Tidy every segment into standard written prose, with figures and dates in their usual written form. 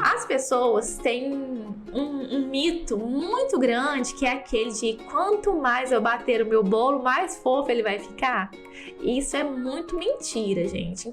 As pessoas têm um mito muito grande que é aquele de quanto mais eu bater o meu bolo, mais fofo ele vai ficar. E isso é muito mentira, gente.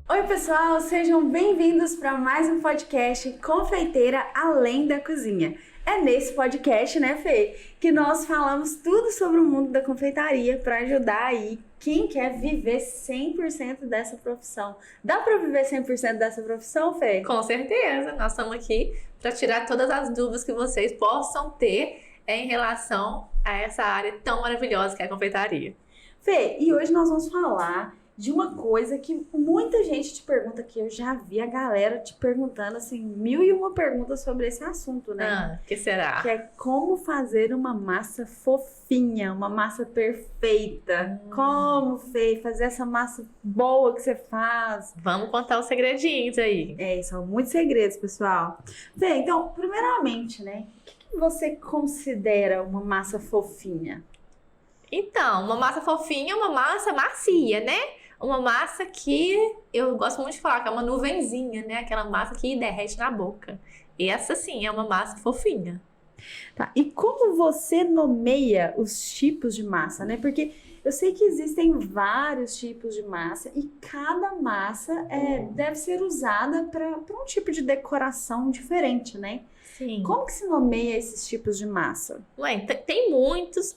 Oi pessoal, sejam bem-vindos para mais um podcast Confeiteira Além da Cozinha. É nesse podcast, né, Fê, que nós falamos tudo sobre o mundo da confeitaria para ajudar aí quem quer viver 100% dessa profissão. Dá para viver 100% dessa profissão, Fê? Com certeza, nós estamos aqui para tirar todas as dúvidas que vocês possam ter em relação a essa área tão maravilhosa que é a confeitaria. Fê, e hoje nós vamos falar de uma coisa que muita gente te pergunta, que eu já vi a galera te perguntando, assim, 1001 perguntas sobre esse assunto, né? Que será? Que é como fazer uma massa fofinha, uma massa perfeita. Como, Fê, fazer essa massa boa que você faz. Vamos contar os segredinhos aí. São muitos segredos, pessoal. Fê, então, primeiramente, né? O que você considera uma massa fofinha? Então, uma massa fofinha é uma massa macia, né? Uma massa que eu gosto muito de falar, que é uma nuvenzinha, né? Aquela massa que derrete na boca. E essa sim é uma massa fofinha. Tá, e como você nomeia os tipos de massa, né? Porque eu sei que existem vários tipos de massa e cada massa deve ser usada para um tipo de decoração diferente, né? Sim. Como que se nomeia esses tipos de massa? Ué, tem muitos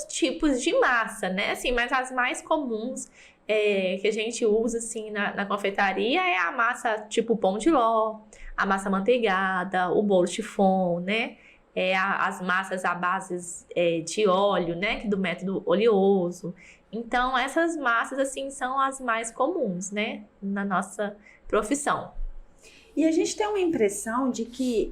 tipos de massa, né? Assim, mas as mais comuns que a gente usa assim na confeitaria é a massa tipo pão de ló, a massa manteigada, o bolo chiffon, né? As massas à base de óleo, né? Do método oleoso. Então, essas massas assim são as mais comuns, né? Na nossa profissão. E a gente tem uma impressão de que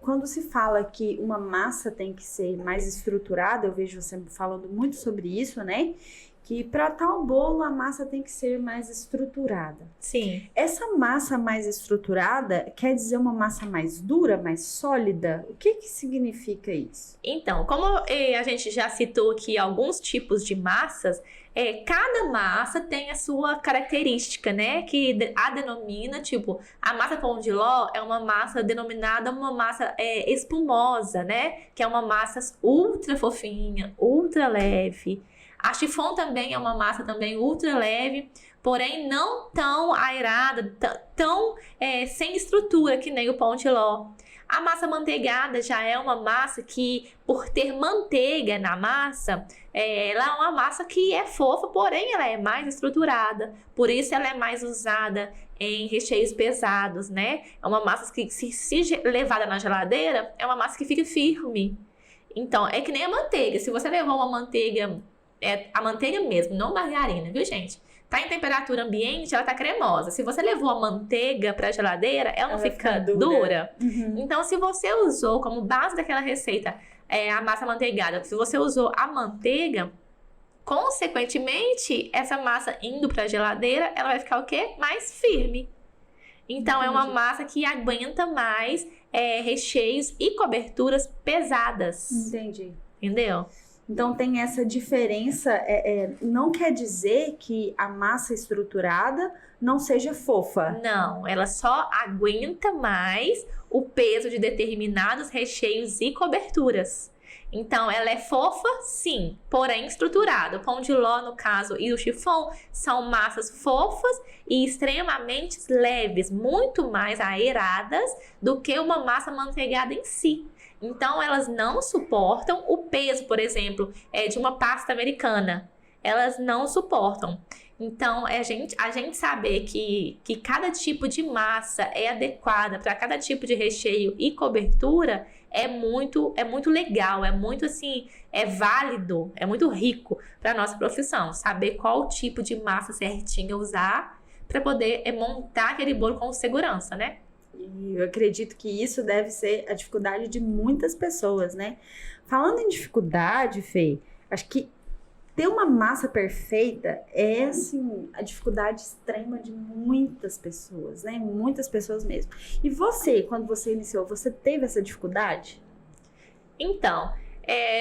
quando se fala que uma massa tem que ser mais estruturada, eu vejo você falando muito sobre isso, né? Que para tal bolo a massa tem que ser mais estruturada. Sim. Essa massa mais estruturada quer dizer uma massa mais dura, mais sólida? O que significa isso? Então, como a gente já citou aqui alguns tipos de massas, cada massa tem a sua característica, né? Que a denomina, tipo, a massa pão de ló é uma massa denominada uma massa espumosa, né? Que é uma massa ultra fofinha, ultra leve. A chiffon também é uma massa também ultra leve, porém não tão aerada, tão sem estrutura que nem o pão de ló. A massa manteigada já é uma massa que, por ter manteiga na massa, ela é uma massa que é fofa, porém ela é mais estruturada. Por isso ela é mais usada em recheios pesados, né? É uma massa que, se levada na geladeira, é uma massa que fica firme. Então, é que nem a manteiga. Se você levar uma manteiga, a manteiga mesmo, não margarina, viu, gente? Tá em temperatura ambiente, ela tá cremosa. Se você levou a manteiga pra geladeira, ela não fica dura. Uhum. Então, se você usou como base daquela receita a massa manteigada, se você usou a manteiga, consequentemente, essa massa indo pra geladeira, ela vai ficar o quê? Mais firme. Então, é uma massa que aguenta mais recheios e coberturas pesadas. Entendi. Entendeu? Então tem essa diferença, não quer dizer que a massa estruturada não seja fofa. Não, ela só aguenta mais o peso de determinados recheios e coberturas. Então, ela é fofa, sim, porém estruturada. O pão de ló, no caso, e o chiffon são massas fofas e extremamente leves, muito mais aeradas do que uma massa manteigada em si. Então, elas não suportam o peso, por exemplo, de uma pasta americana. Elas não suportam. Então, a gente saber que cada tipo de massa é adequada para cada tipo de recheio e cobertura é muito legal, é muito assim, é válido, é muito rico para a nossa profissão. Saber qual tipo de massa certinha usar para poder montar aquele bolo com segurança, né? E eu acredito que isso deve ser a dificuldade de muitas pessoas, né? Falando em dificuldade, Fê, acho que ter uma massa perfeita é, assim, a dificuldade extrema de muitas pessoas, né? Muitas pessoas mesmo. E você, quando você iniciou, você teve essa dificuldade? Então,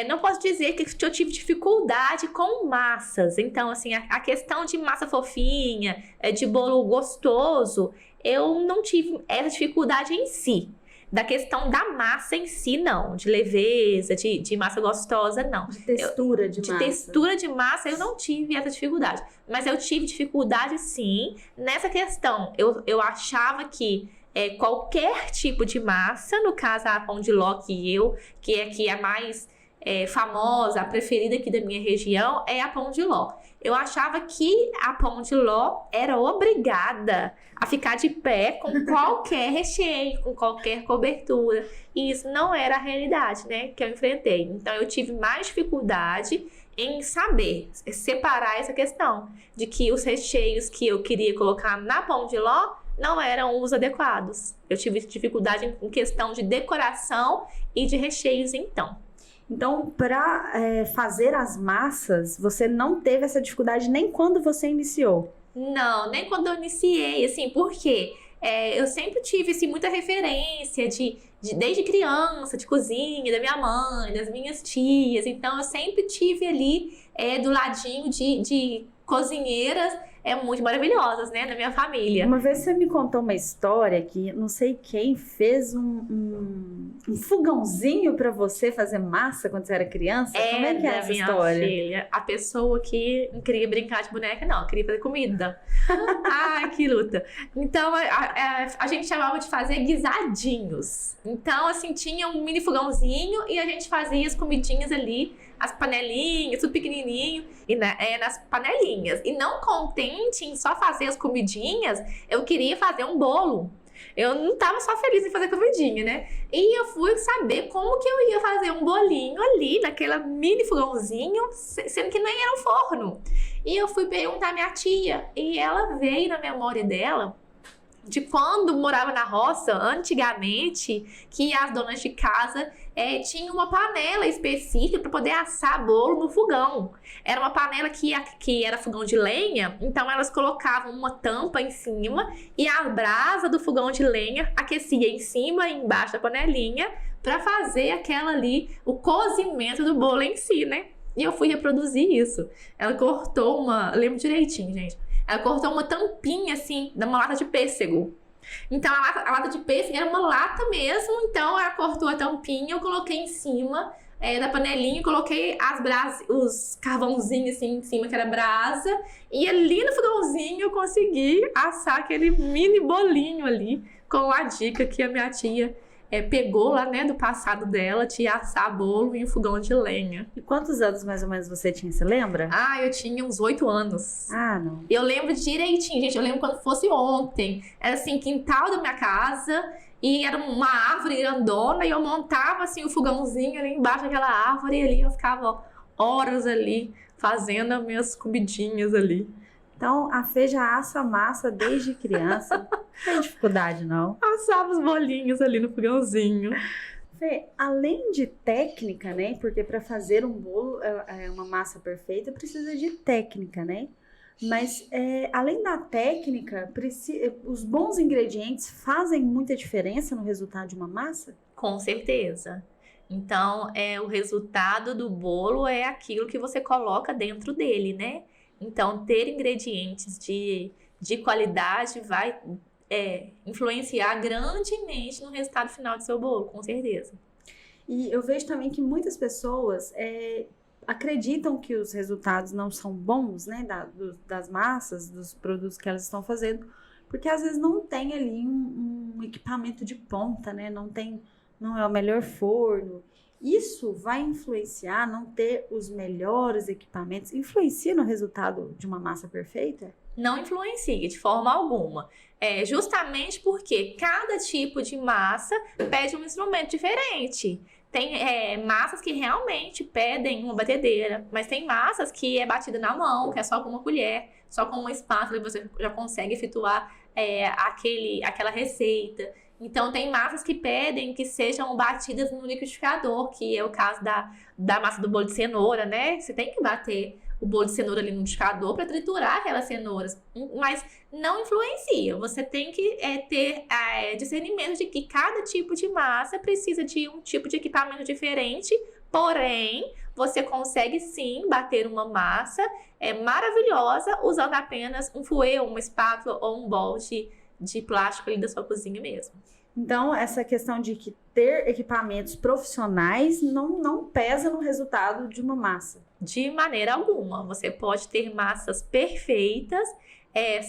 não posso dizer que eu tive dificuldade com massas. Então, assim, a questão de massa fofinha, de bolo gostoso, eu não tive essa dificuldade em si. Da questão da massa em si, não. De leveza, de massa gostosa, não. De textura de massa. De textura de massa, eu não tive essa dificuldade. Mas eu tive dificuldade, sim, nessa questão. Eu achava que qualquer tipo de massa, no caso a pão de ló que é a mais famosa, a preferida aqui da minha região, é a pão de ló. Eu achava que a pão de ló era obrigada a ficar de pé com qualquer recheio, com qualquer cobertura. E isso não era a realidade, né, que eu enfrentei. Então, eu tive mais dificuldade em saber separar essa questão de que os recheios que eu queria colocar na pão de ló não eram os adequados. Eu tive dificuldade em questão de decoração e de recheios, então. Então, para fazer as massas, você não teve essa dificuldade nem quando você iniciou? Não, nem quando eu iniciei, assim, porque eu sempre tive, assim, muita referência desde criança, de cozinha, da minha mãe, das minhas tias. Então, eu sempre tive ali do ladinho de cozinheiras muito maravilhosas, né, na minha família. Uma vez você me contou uma história que não sei quem fez um fogãozinho pra você fazer massa quando você era criança. Como é que é essa história? Filha, a pessoa que não queria brincar de boneca, não, queria fazer comida. Ai, que luta. Então, a gente chamava de fazer guisadinhos. Então, assim, tinha um mini fogãozinho e a gente fazia as comidinhas ali, as panelinhas, tudo pequenininho, e nas panelinhas. E não contente em só fazer as comidinhas, eu queria fazer um bolo. Eu não tava só feliz em fazer comidinha, né? E eu fui saber como que eu ia fazer um bolinho ali, naquela mini fogãozinho, sendo que nem era um forno. E eu fui perguntar à minha tia, e ela veio na memória dela de quando morava na roça, antigamente, que as donas de casa tinham uma panela específica para poder assar bolo no fogão. Era uma panela que era fogão de lenha, então elas colocavam uma tampa em cima e a brasa do fogão de lenha aquecia em cima e embaixo da panelinha para fazer aquela ali, o cozimento do bolo em si, né? E eu fui reproduzir isso. Ela cortou lembro direitinho, gente. Ela cortou uma tampinha, assim, de uma lata de pêssego. Então, a lata de pêssego era uma lata mesmo. Então, ela cortou a tampinha, eu coloquei em cima da panelinha, coloquei os carvãozinhos, assim, em cima, que era brasa. E ali no fogãozinho, eu consegui assar aquele mini bolinho ali, com a dica que a minha tia pegou lá, né, do passado dela, de assar bolo em fogão de lenha. E quantos anos mais ou menos você tinha, você lembra? Eu tinha uns 8 anos. Não. Eu lembro direitinho, gente, eu lembro quando fosse ontem. Era assim, quintal da minha casa, e era uma árvore grandona, e eu montava assim o fogãozinho ali embaixo daquela árvore, e ali eu ficava horas ali, fazendo as minhas comidinhas ali. Então, a Fê já assa massa desde criança. Não tem dificuldade, não. Assava os bolinhos ali no fogãozinho. Fê, além de técnica, né? Porque para fazer um bolo, uma massa perfeita, precisa de técnica, né? Mas, além da técnica, os bons ingredientes fazem muita diferença no resultado de uma massa? Com certeza. Então, o resultado do bolo é aquilo que você coloca dentro dele, né? Então, ter ingredientes de qualidade vai influenciar grandemente no resultado final do seu bolo, com certeza. E eu vejo também que muitas pessoas acreditam que os resultados não são bons, né, das massas, dos produtos que elas estão fazendo, porque às vezes não tem ali um equipamento de ponta, né, não é o melhor forno. Isso vai influenciar, não ter os melhores equipamentos, influencia no resultado de uma massa perfeita? Não influencia de forma alguma. Justamente porque cada tipo de massa pede um instrumento diferente. Tem massas que realmente pedem uma batedeira, mas tem massas que é batida na mão, que é só com uma colher, só com uma espátula você já consegue efetuar aquela receita. Então, tem massas que pedem que sejam batidas no liquidificador, que é o caso da massa do bolo de cenoura, né? Você tem que bater o bolo de cenoura ali no liquidificador para triturar aquelas cenouras. Mas não influencia. Você tem que ter discernimento de que cada tipo de massa precisa de um tipo de equipamento diferente Porém, você consegue sim bater uma massa maravilhosa usando apenas um fouet, uma espátula ou um bol de plástico ali da sua cozinha mesmo. Então, essa questão de que ter equipamentos profissionais não pesa no resultado de uma massa. De maneira alguma. Você pode ter massas perfeitas,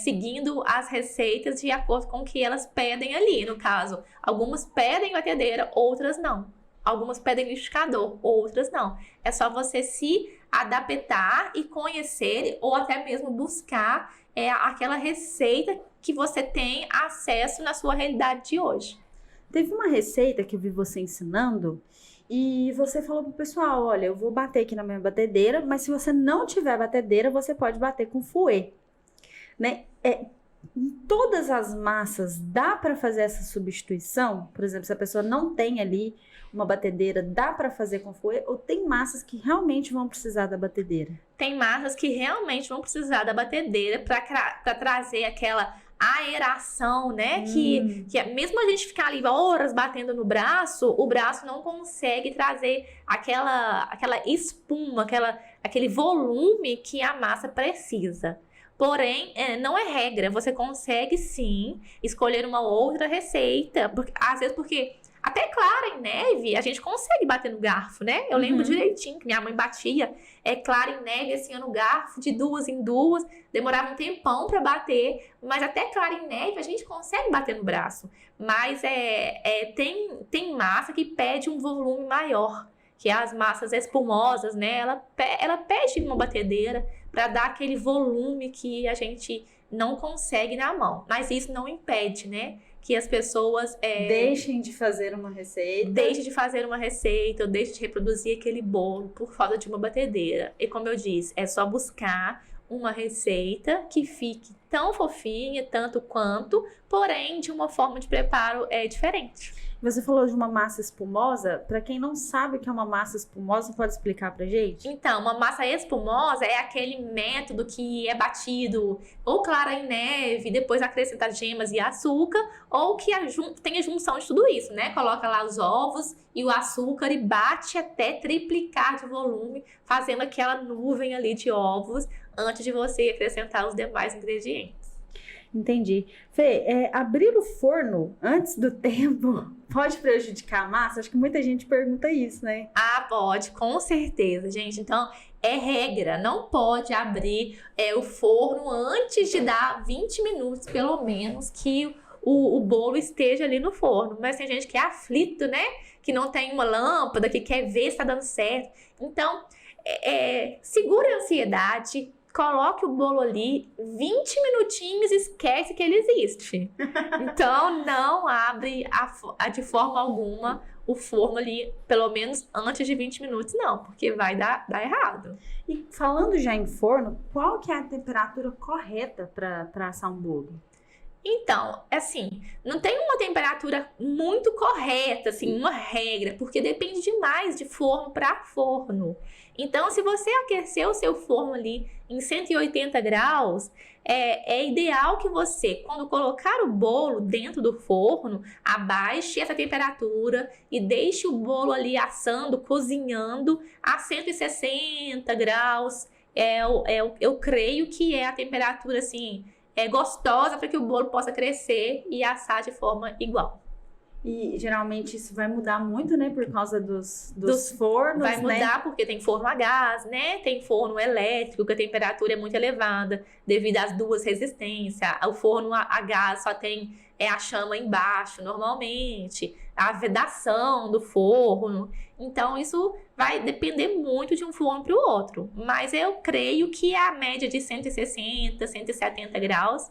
seguindo as receitas de acordo com o que elas pedem ali. No caso, algumas pedem batedeira, outras não. Algumas pedem liquidificador, outras não. É só você se adaptar e conhecer, ou até mesmo buscar aquela receita que você tem acesso na sua realidade de hoje. Teve uma receita que eu vi você ensinando e você falou pro pessoal, olha, eu vou bater aqui na minha batedeira, mas se você não tiver batedeira, você pode bater com fouet, né? Em todas as massas dá para fazer essa substituição? Por exemplo, se a pessoa não tem ali uma batedeira, dá para fazer com fouet? Ou tem massas que realmente vão precisar da batedeira? Tem massas que realmente vão precisar da batedeira para trazer aquela aeração, né? Que mesmo a gente ficar ali horas batendo no braço, o braço não consegue trazer aquela espuma, aquele volume que a massa precisa. Porém, não é regra. Você consegue sim escolher uma outra receita. Às vezes porque até clara em neve, a gente consegue bater no garfo, né? Eu lembro direitinho que minha mãe batia clara em neve, assim, no garfo, de duas em duas. Demorava um tempão para bater, mas até clara em neve a gente consegue bater no braço. Mas tem massa que pede um volume maior, que é as massas espumosas, né? Ela pede uma batedeira para dar aquele volume que a gente não consegue na mão. Mas isso não impede, né? Que as pessoas deixem de fazer uma receita. Deixem de fazer uma receita, ou deixem de reproduzir aquele bolo por falta de uma batedeira. E como eu disse, é só buscar uma receita que fique tão fofinha, tanto quanto, porém de uma forma de preparo diferente. Você falou de uma massa espumosa. Para quem não sabe o que é uma massa espumosa, pode explicar pra gente? Então, uma massa espumosa é aquele método que é batido ou clara em neve, depois acrescenta gemas e açúcar, ou que tem a junção de tudo isso, né? Coloca lá os ovos e o açúcar e bate até triplicar de volume, fazendo aquela nuvem ali de ovos antes de você acrescentar os demais ingredientes. Entendi. Fê, abrir o forno antes do tempo pode prejudicar a massa? Acho que muita gente pergunta isso, né? Ah, pode, com certeza, gente. Então, é regra, não pode abrir o forno antes de dar 20 minutos, pelo menos, que o bolo esteja ali no forno. Mas tem gente que é aflito, né? Que não tem uma lâmpada, que quer ver se tá dando certo. Então, segure a ansiedade. Coloque o bolo ali 20 minutinhos e esquece que ele existe. Então, não abre de forma alguma o forno ali, pelo menos antes de 20 minutos, não, porque vai dar errado. E falando já em forno, qual que é a temperatura correta para assar um bolo? Então, assim, não tem uma temperatura muito correta, assim, uma regra, porque depende demais de forno para forno. Então, se você aquecer o seu forno ali em 180 graus, é ideal que você, quando colocar o bolo dentro do forno, abaixe essa temperatura e deixe o bolo ali assando, cozinhando a 160 graus. Eu creio que é a temperatura, assim, gostosa para que o bolo possa crescer e assar de forma igual. E geralmente isso vai mudar muito, né? Por causa dos fornos, vai mudar, porque tem forno a gás, né? Tem forno elétrico, que a temperatura é muito elevada, devido às duas resistências. O forno a gás só tem a chama embaixo, normalmente. A vedação do forno. Então, isso vai depender muito de um forno para o outro. Mas eu creio que a média de 160, 170 graus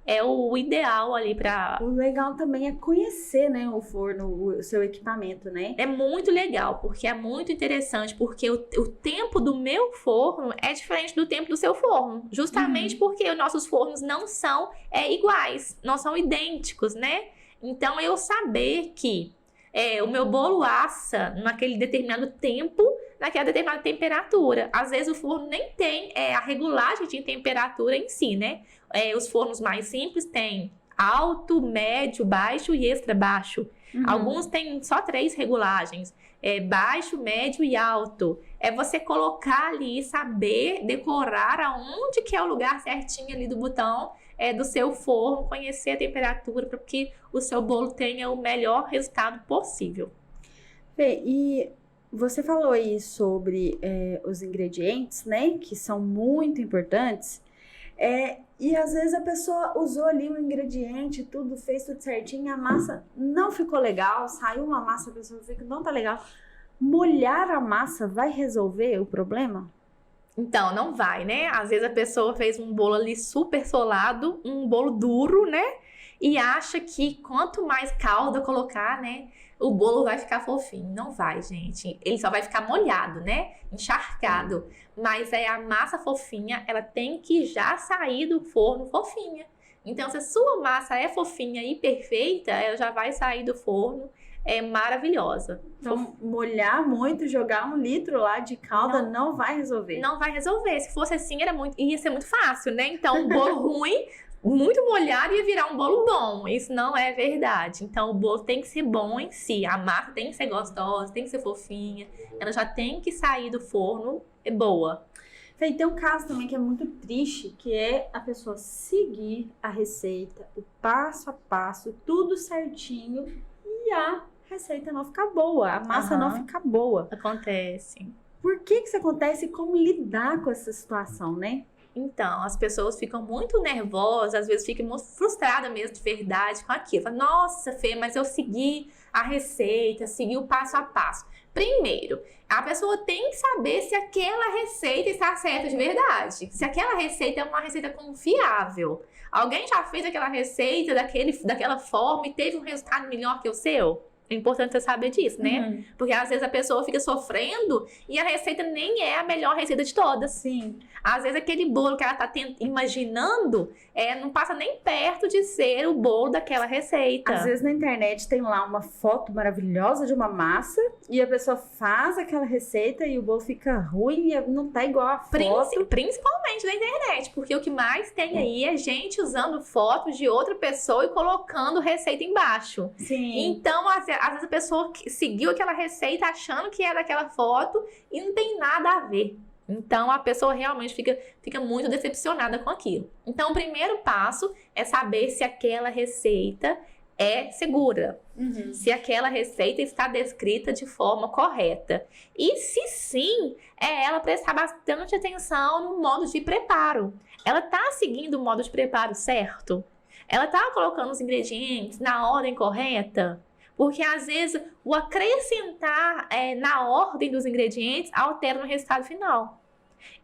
é o ideal ali para... O legal também é conhecer, né, o forno, o seu equipamento, né? É muito legal, porque é muito interessante, porque o tempo do meu forno é diferente do tempo do seu forno. Justamente porque os nossos fornos não são iguais, não são idênticos, né? Então, eu saber que o meu bolo assa naquele determinado tempo, naquela determinada temperatura. Às vezes o forno nem tem a regulagem de temperatura em si, né? Os fornos mais simples têm alto, médio, baixo e extra baixo. Alguns têm só 3 regulagens. Baixo, médio e alto. É você colocar ali, saber decorar aonde que é o lugar certinho ali do botão do seu forno, conhecer a temperatura para que o seu bolo tenha o melhor resultado possível. Fê, e você falou aí sobre os ingredientes, né, que são muito importantes. E às vezes a pessoa usou ali o ingrediente, tudo, fez tudo certinho, a massa não ficou legal, saiu uma massa, a pessoa vê que não tá legal. Molhar a massa vai resolver o problema? Então, não vai, né? Às vezes a pessoa fez um bolo ali super solado, um bolo duro, né? E acha que quanto mais calda colocar, né, o bolo vai ficar fofinho. Não vai, gente. Ele só vai ficar molhado, né? Encharcado. Mas a massa fofinha, ela tem que já sair do forno fofinha. Então, se a sua massa é fofinha e perfeita, ela já vai sair do forno maravilhosa. Então, molhar muito, jogar 1 litro lá de calda não vai resolver. Não vai resolver. Se fosse assim, ia ser muito fácil, né? Então, um bolo ruim, muito molhado, ia virar um bolo bom. Isso não é verdade. Então, o bolo tem que ser bom em si. A massa tem que ser gostosa, tem que ser fofinha. Ela já tem que sair do forno boa. Fê, tem um caso também que é muito triste, que é a pessoa seguir a receita, o passo a passo, tudo certinho, e a receita não ficar boa, a massa não ficar boa. Acontece. Por que isso acontece e como lidar com essa situação, né? Então, as pessoas ficam muito nervosas, às vezes ficam muito frustradas mesmo de verdade com aquilo. Fala, nossa, Fê, mas eu segui a receita, segui o passo a passo. Primeiro, a pessoa tem que saber se aquela receita está certa de verdade. Se aquela receita é uma receita confiável. Alguém já fez aquela receita daquela forma e teve um resultado melhor que o seu? É importante você saber disso, né? Porque às vezes a pessoa fica sofrendo e a receita nem é a melhor receita de todas. Sim. Às vezes aquele bolo que ela tá imaginando não passa nem perto de ser o bolo daquela receita. Às vezes na internet tem lá uma foto maravilhosa de uma massa e a pessoa faz aquela receita e o bolo fica ruim e não tá igual a foto. Principalmente na internet, porque o que mais tem aí é gente usando fotos de outra pessoa e colocando receita embaixo. Sim. Então, às vezes a pessoa seguiu aquela receita achando que era daquela foto e não tem nada a ver. Então, a pessoa realmente fica muito decepcionada com aquilo. Então, o primeiro passo é saber se aquela receita é segura. Se aquela receita está descrita de forma correta. E se sim, ela prestar bastante atenção no modo de preparo. Ela está seguindo o modo de preparo certo? Ela está colocando os ingredientes na ordem correta? Porque, às vezes, o acrescentar na ordem dos ingredientes altera no resultado final.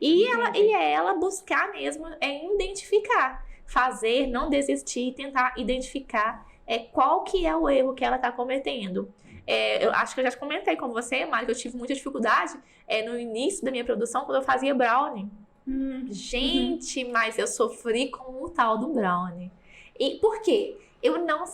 E ela buscar mesmo identificar. Fazer, não desistir, tentar identificar qual que é o erro que ela está cometendo. Eu acho que eu já comentei com você, Mari, que eu tive muita dificuldade no início da minha produção, quando eu fazia brownie. Gente, mas eu sofri com o tal do brownie. E por quê? Eu não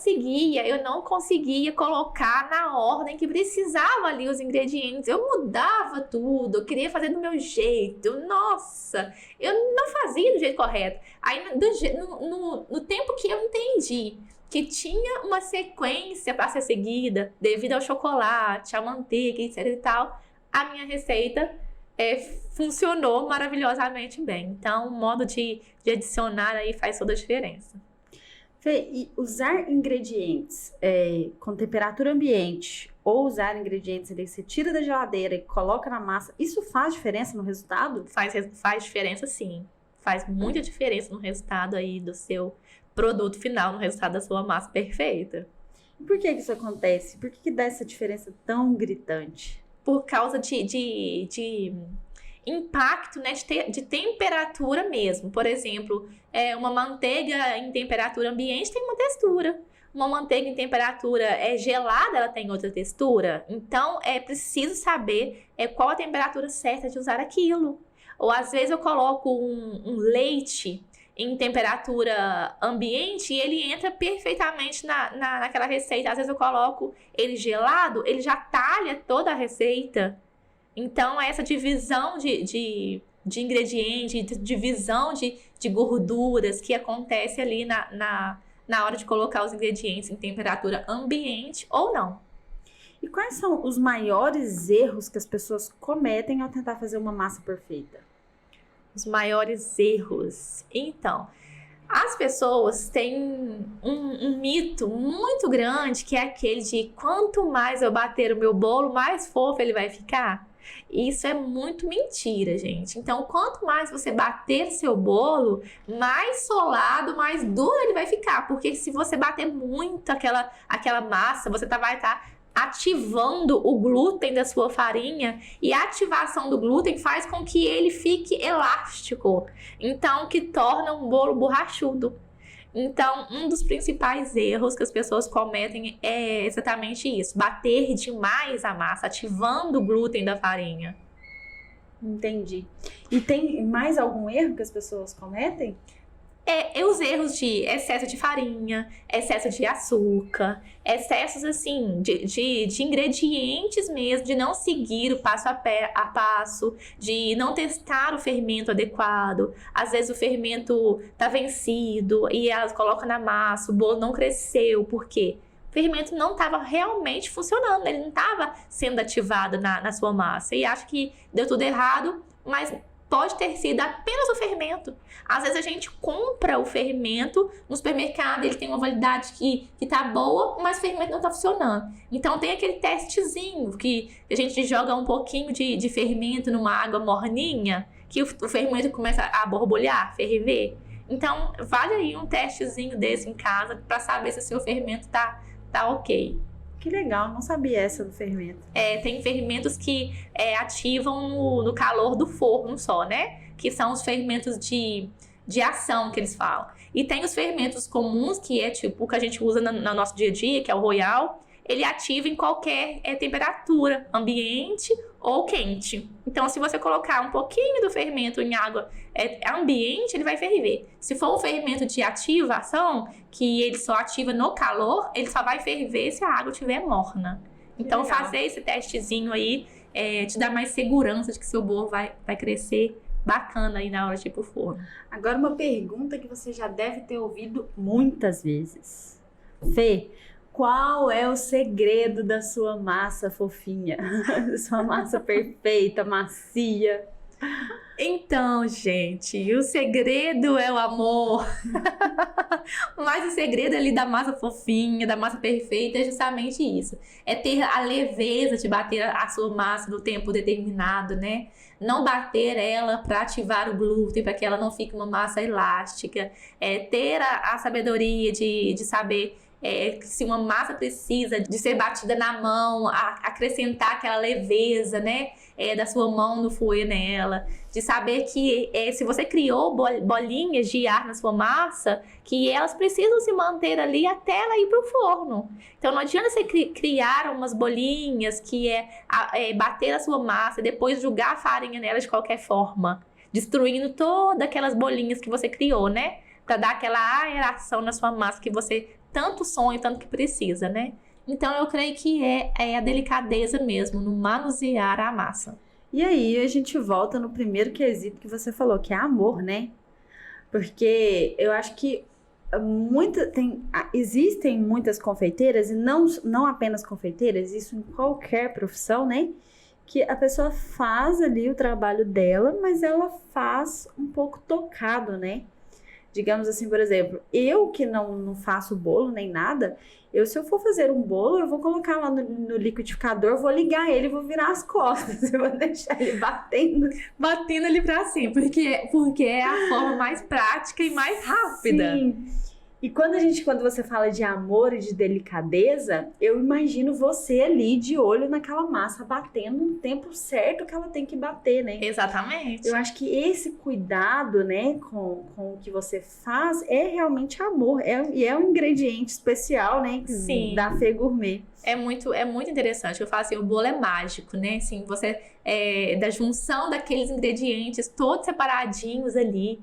conseguia colocar na ordem que precisava ali os ingredientes. Eu mudava tudo, eu queria fazer do meu jeito. Nossa, eu não fazia do jeito correto. Aí, no tempo que eu entendi que tinha uma sequência para ser seguida, devido ao chocolate, à manteiga, etc e tal, a minha receita funcionou maravilhosamente bem. Então, o modo de adicionar aí faz toda a diferença. Fê, e usar ingredientes com temperatura ambiente ou usar ingredientes que você tira da geladeira e coloca na massa, isso faz diferença no resultado? Faz diferença, sim. Faz muita diferença no resultado aí do seu produto final, no resultado da sua massa perfeita. E por que isso acontece? Por que dá essa diferença tão gritante? Por causa de impacto, né, de temperatura mesmo. Por exemplo, uma manteiga em temperatura ambiente tem uma textura. Uma manteiga em temperatura gelada, ela tem outra textura. Então, é preciso saber qual a temperatura certa de usar aquilo. Ou, às vezes, eu coloco um leite em temperatura ambiente e ele entra perfeitamente naquela receita. Às vezes, eu coloco ele gelado, ele já talha toda a receita. Então, essa divisão de ingredientes, divisão de gorduras que acontece ali na hora de colocar os ingredientes em temperatura ambiente ou não. E quais são os maiores erros que as pessoas cometem ao tentar fazer uma massa perfeita? Os maiores erros. Então, as pessoas têm um mito muito grande, que é aquele de quanto mais eu bater o meu bolo, mais fofo ele vai ficar. Isso é muito mentira, gente. Então, quanto mais você bater seu bolo, mais solado, mais duro ele vai ficar. Porque se você bater muito aquela massa, você vai estar ativando o glúten da sua farinha, e a ativação do glúten faz com que ele fique elástico, então que torna um bolo borrachudo. Então, um dos principais erros que as pessoas cometem é exatamente isso, bater demais a massa, ativando o glúten da farinha. Entendi. E tem mais algum erro que as pessoas cometem? Os erros de excesso de farinha, excesso de açúcar, excessos assim de ingredientes mesmo, de não seguir o passo a passo, de não testar o fermento adequado. Às vezes o fermento tá vencido e elas colocam na massa, o bolo não cresceu, por quê? O fermento não estava realmente funcionando, ele não estava sendo ativado na sua massa. E acho que deu tudo errado, mas pode ter sido apenas o fermento. Às vezes a gente compra o fermento no supermercado, ele tem uma validade que tá boa, mas o fermento não tá funcionando. Então tem aquele testezinho que a gente joga um pouquinho de fermento numa água morninha, que o fermento começa a borbulhar, ferver. Então vale aí um testezinho desse em casa para saber se o seu fermento tá ok. Que legal, não sabia essa do fermento. Tem fermentos que ativam no calor do forno só, né? Que são os fermentos de ação que eles falam. E tem os fermentos comuns, que é tipo o que a gente usa no nosso dia a dia, que é o Royal. Ele ativa em qualquer temperatura, ambiente ou quente. Então, se você colocar um pouquinho do fermento em água ambiente, ele vai ferver. Se for um fermento de ativação, que ele só ativa no calor, ele só vai ferver se a água estiver morna. Então, fazer esse testezinho aí te dá mais segurança de que seu bolo vai crescer bacana aí na hora de ir pro forno. Agora, uma pergunta que você já deve ter ouvido muitas vezes. Fê, qual é o segredo da sua massa fofinha? Da sua massa perfeita, macia? Então, gente, o segredo é o amor. Mas o segredo ali da massa fofinha, da massa perfeita, é justamente isso. É ter a leveza de bater a sua massa no tempo determinado, né? Não bater ela para ativar o glúten, para que ela não fique uma massa elástica. Ter a sabedoria de saber se uma massa precisa de ser batida na mão, acrescentar aquela leveza, né? Da sua mão no fouet nela, de saber que se você criou bolinhas de ar na sua massa, que elas precisam se manter ali até ela ir para o forno. Então não adianta você criar umas bolinhas que bater a sua massa e depois jogar a farinha nela de qualquer forma, destruindo todas aquelas bolinhas que você criou, né? Para dar aquela aeração na sua massa que você tanto sonha, tanto que precisa, né? Então, eu creio que é a delicadeza mesmo, no manusear a massa. E aí, a gente volta no primeiro quesito que você falou, que é amor, né? Porque eu acho que existem muitas confeiteiras, e não apenas confeiteiras, isso em qualquer profissão, né? Que a pessoa faz ali o trabalho dela, mas ela faz um pouco tocado, né? Digamos assim, por exemplo, eu que não faço bolo nem nada, se eu for fazer um bolo, eu vou colocar lá no liquidificador, vou ligar ele, vou virar as costas, eu vou deixar ele batendo ali pra cima, porque é a forma mais prática e mais rápida. Sim. E quando você fala de amor e de delicadeza, eu imagino você ali de olho naquela massa, batendo no tempo certo que ela tem que bater, né? Exatamente. Eu acho que esse cuidado, né, com o que você faz é realmente amor. E é um ingrediente especial, né? Sim. Da Fê Gourmet. É muito interessante. Eu falo assim, o bolo é mágico, né? Assim, você, da junção daqueles ingredientes todos separadinhos ali,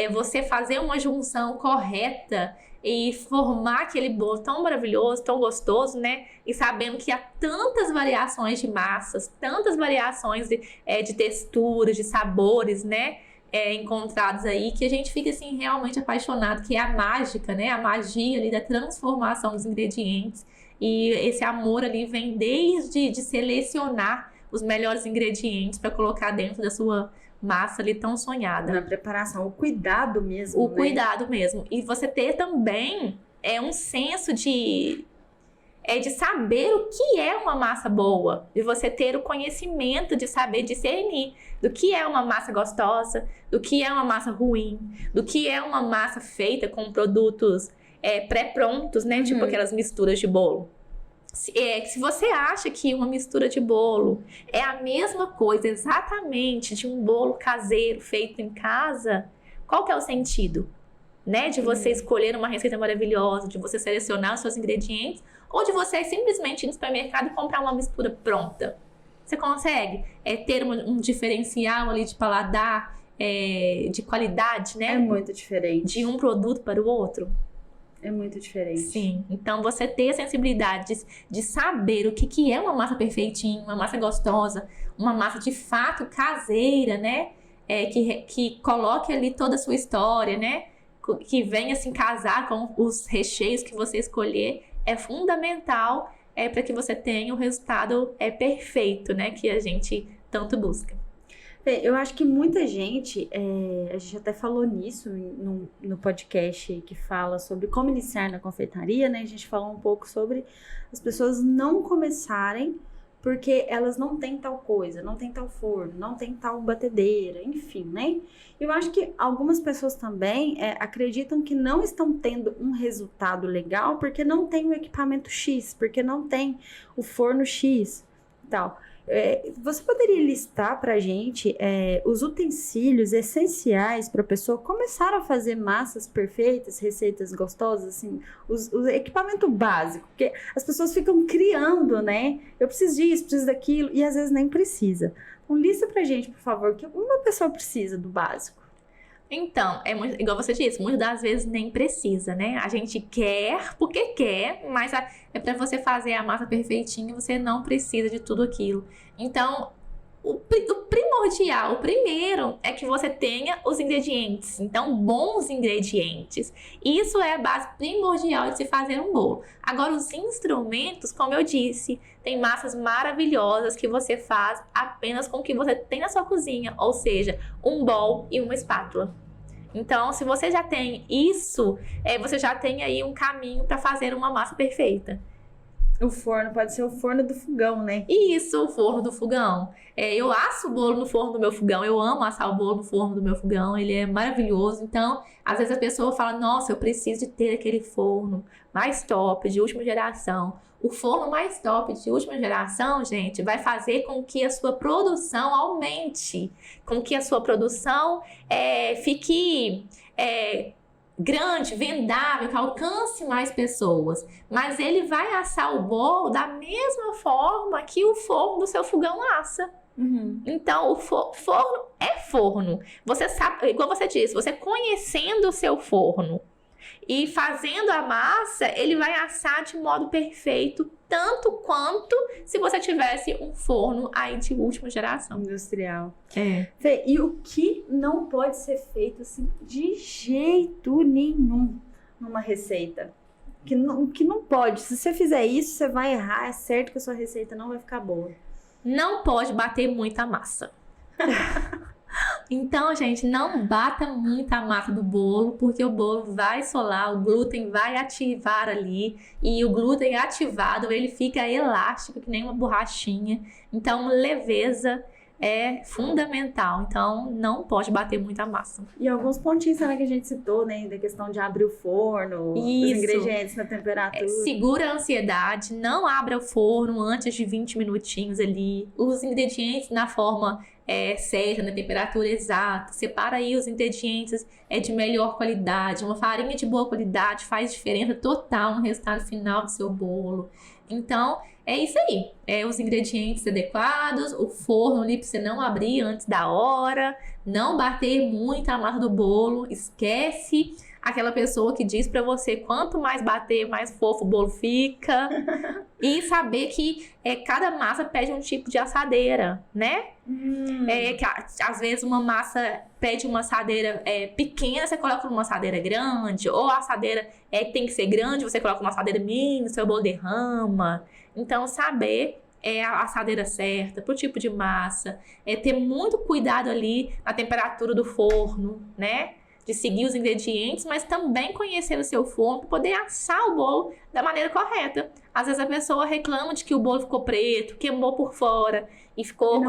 você fazer uma junção correta e formar aquele bolo tão maravilhoso, tão gostoso, né? E sabendo que há tantas variações de massas, tantas variações de texturas, de sabores, né? encontrados aí, que a gente fica assim realmente apaixonado, que é a mágica, né? A magia ali da transformação dos ingredientes. E esse amor ali vem desde de selecionar os melhores ingredientes para colocar dentro da sua massa ali tão sonhada. Na preparação, o cuidado mesmo, né? Cuidado mesmo. E você ter também um senso de saber o que é uma massa boa, de você ter o conhecimento de saber discernir do que é uma massa gostosa, do que é uma massa ruim, do que é uma massa feita com produtos pré-prontos, né? Tipo aquelas misturas de bolo. Se você acha que uma mistura de bolo é a mesma coisa exatamente de um bolo caseiro feito em casa, qual que é o sentido? Né? De você escolher uma receita maravilhosa, de você selecionar os seus ingredientes, ou de você simplesmente ir no supermercado e comprar uma mistura pronta. Você consegue ter um diferencial ali de paladar, de qualidade, né? É muito diferente. De um produto para o outro. É muito diferente. Sim, então você ter a sensibilidade de saber o que é uma massa perfeitinha, uma massa gostosa, uma massa de fato caseira, né? Que coloque ali toda a sua história, né? Que venha se casar com os recheios que você escolher, é fundamental para que você tenha o resultado perfeito, né? Que a gente tanto busca. Eu acho que muita gente, a gente até falou nisso no podcast que fala sobre como iniciar na confeitaria, né? A gente falou um pouco sobre as pessoas não começarem porque elas não têm tal coisa, não tem tal forno, não tem tal batedeira, enfim, né? Eu acho que algumas pessoas também acreditam que não estão tendo um resultado legal porque não tem o equipamento X, porque não tem o forno X e tal. Você poderia listar pra gente os utensílios essenciais para a pessoa começar a fazer massas perfeitas, receitas gostosas, assim, o equipamento básico, porque as pessoas ficam criando, né? Eu preciso disso, preciso daquilo, e às vezes nem precisa. Então, lista pra gente, por favor, que uma pessoa precisa do básico. Então, igual você disse, muitas das vezes nem precisa, né? A gente quer porque quer, mas para você fazer a massa perfeitinha, você não precisa de tudo aquilo. Então, o primordial, o primeiro, é que você tenha os ingredientes. Então, bons ingredientes. Isso é a base primordial de se fazer um bolo. Agora, os instrumentos, como eu disse, tem massas maravilhosas que você faz apenas com o que você tem na sua cozinha. Ou seja, um bowl e uma espátula. Então, se você já tem isso, você já tem aí um caminho para fazer uma massa perfeita. O forno pode ser o forno do fogão, né? Isso, o forno do fogão. Eu asso o bolo no forno do meu fogão. Eu amo assar o bolo no forno do meu fogão. Ele é maravilhoso. Então, às vezes a pessoa fala, nossa, eu preciso de ter aquele forno mais top, de última geração. O forno mais top de última geração, gente, vai fazer com que a sua produção aumente. Com que a sua produção fique grande, vendável, que alcance mais pessoas. Mas ele vai assar o bolo da mesma forma que o forno do seu fogão assa. Então, o forno é forno. Você sabe, igual você disse, você conhecendo o seu forno e fazendo a massa, ele vai assar de modo perfeito, tanto quanto se você tivesse um forno aí de última geração. Industrial. Fê, e o que não pode ser feito assim de jeito nenhum numa receita? Que não pode. Se você fizer isso, você vai errar. É certo que a sua receita não vai ficar boa. Não pode bater muita massa. Então, gente, não bata muito a massa do bolo, porque o bolo vai solar, o glúten vai ativar ali, e o glúten ativado, ele fica elástico, que nem uma borrachinha. Então, leveza é fundamental. Então, não pode bater muito a massa. E alguns pontinhos também que a gente citou, né? Da questão de abrir o forno, os ingredientes na temperatura. Segura a ansiedade, não abra o forno antes de 20 minutinhos ali. Os ingredientes na forma certa, na temperatura exata. Separa aí os ingredientes de melhor qualidade. Uma farinha de boa qualidade faz diferença total no resultado final do seu bolo. Então, é isso aí. Os ingredientes adequados, o forno ali pra você não abrir antes da hora, não bater muito a massa do bolo, esquece aquela pessoa que diz pra você quanto mais bater, mais fofo o bolo fica. E saber que cada massa pede um tipo de assadeira, né? Que às vezes uma massa pede uma assadeira pequena, você coloca numa assadeira grande, ou a assadeira tem que ser grande, você coloca uma assadeira mínima, seu bolo derrama. Então, saber a assadeira certa, pro tipo de massa, ter muito cuidado ali na temperatura do forno, né? De seguir os ingredientes, mas também conhecer o seu forno para poder assar o bolo da maneira correta. Às vezes a pessoa reclama de que o bolo ficou preto, queimou por fora e ficou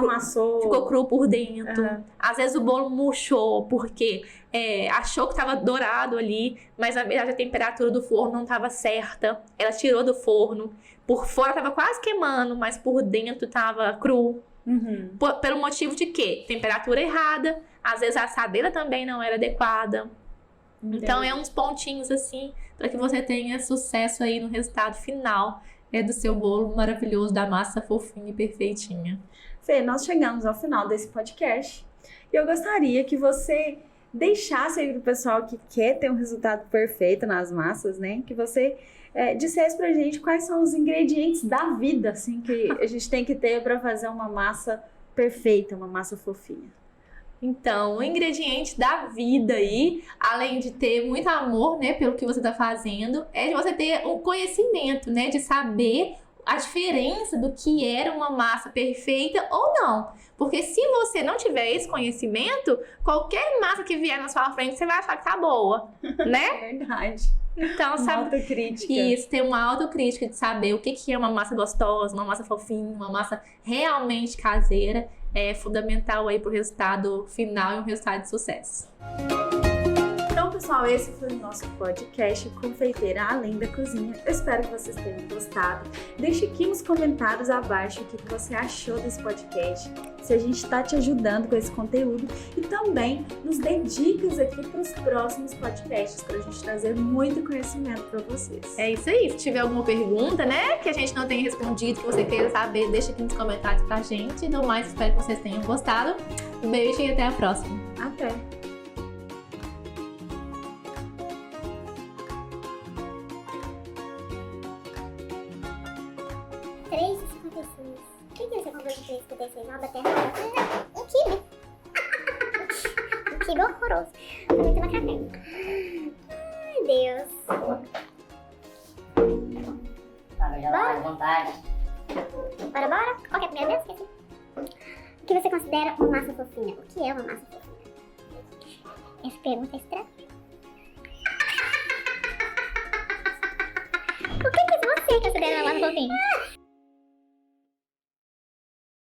cru por dentro. Às vezes o bolo murchou porque achou que estava dourado ali, mas na verdade a temperatura do forno não estava certa. Ela tirou do forno, por fora estava quase queimando, mas por dentro estava cru. Pelo motivo de quê? Temperatura errada, às vezes a assadeira também não era adequada. Então é uns pontinhos assim para que você tenha sucesso aí no resultado final do seu bolo maravilhoso, da massa fofinha e perfeitinha. Fê, nós chegamos ao final desse podcast e eu gostaria que você deixasse aí pro pessoal que quer ter um resultado perfeito nas massas, né? Que você dissesse pra gente quais são os ingredientes da vida, assim, que a gente tem que ter para fazer uma massa perfeita, uma massa fofinha. Então, o ingrediente da vida aí, além de ter muito amor, né, pelo que você tá fazendo, é de você ter um conhecimento, né, de saber a diferença do que era uma massa perfeita ou não. Porque se você não tiver esse conhecimento, qualquer massa que vier na sua frente, você vai achar que tá boa, né? É verdade. Então, sabe? Autocrítica. Isso, ter uma autocrítica de saber o que é uma massa gostosa, uma massa fofinha, uma massa realmente caseira, é fundamental aí pro resultado final e um resultado de sucesso. Então, pessoal, esse foi o nosso podcast Confeiteira Além da Cozinha. Eu espero que vocês tenham gostado. Deixe aqui nos comentários abaixo o que você achou desse podcast, se a gente está te ajudando com esse conteúdo, e também nos dê dicas aqui para os próximos podcasts, para a gente trazer muito conhecimento para vocês. É isso aí. Se tiver alguma pergunta, né, que a gente não tenha respondido, que você queira saber, deixa aqui nos comentários pra gente. No mais, espero que vocês tenham gostado. Um beijo e até a próxima. Até! O que você comprou de 3,56? Uma beterraba? Um quibe. Um quibe horroroso. Tá muito macacão. Ai, Deus. Bora? Vontade. Bora? Qual que é a primeira vez? Esqueci. O que você considera uma massa fofinha? O que é uma massa fofinha? Essa pergunta é estranha. O que você considera uma massa fofinha?